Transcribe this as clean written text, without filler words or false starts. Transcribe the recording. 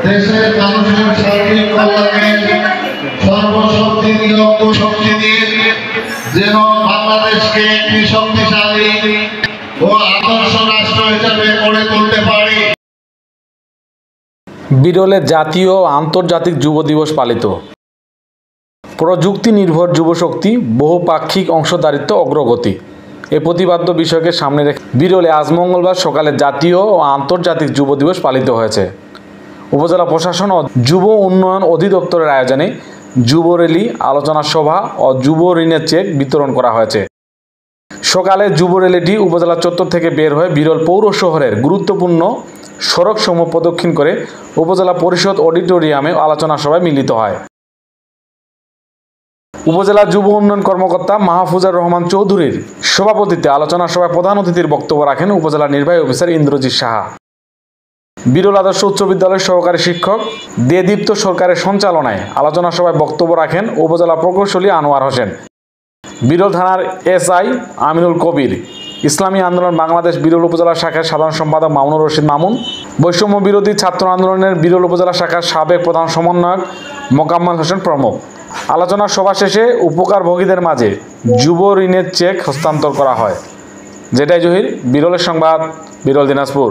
দেশের মানুষের সার্বিক কল্যাণে সর্বশক্তি নিয়োগ শক্তি দিয়ে যেন বাংলাদেশকে একটি শক্তিশালী ও আদর্শ রাষ্ট্র হিসেবে গড়ে তুলতে পারি। বিরলে জাতীয় ও আন্তর্জাতিক যুব দিবস পালিত। প্রযুক্তি নির্ভর যুবশক্তি, বহুপাক্ষিক অংশদারিত্ব, অগ্রগতি এ প্রতিপাদ্য বিষয়কে সামনে রেখে বিরলে আজ মঙ্গলবার সকালে জাতীয় ও আন্তর্জাতিক যুব দিবস পালিত হয়েছে। উপজেলা প্রশাসন ও যুব উন্নয়ন অধিদপ্তরের আয়োজনে যুব র্যালি, আলোচনা সভা ও যুব ঋণের চেক বিতরণ করা হয়েছে। সকালে যুব র্যালিটি উপজেলা চত্বর থেকে বের হয়ে বিরল পৌর শহরের গুরুত্বপূর্ণ সড়কসমূহ প্রদক্ষিণ করে উপজেলা পরিষদ অডিটোরিয়ামে আলোচনা সভায় মিলিত হয়। উপজেলা যুব উন্নয়ন কর্মকর্তা মাহফুজার রহমান চৌধুরীর সভাপতিত্বে আলোচনা সভায় প্রধান অতিথির বক্তব্য রাখেন উপজেলা নির্বাহী অফিসার ইন্দ্রজিৎ সাহা। বিরল আদর্শ উচ্চ বিদ্যালয়ের সহকারী শিক্ষক দেদীপ্ত সরকারের সঞ্চালনায় আলোচনা সভায় বক্তব্য রাখেন উপজেলা প্রকৌশলী আনোয়ার হোসেন, বিরল থানার এসআই আমিনুল কবির, ইসলামী আন্দোলন বাংলাদেশ বিরল উপজেলা শাখার সাধারণ সম্পাদক মামুনুর রশিদ মামুন, বৈষম্য বিরোধী ছাত্র আন্দোলনের বিরল উপজেলা শাখার সাবেক প্রধান সমন্বয়ক মোকাম্মল হোসেন প্রমুখ। আলোচনা সভা শেষে উপকারভোগীদের মাঝে যুব ঋণের চেক হস্তান্তর করা হয়। যেটাই জহির, বিরলের সংবাদ, বিরল দিনাজপুর।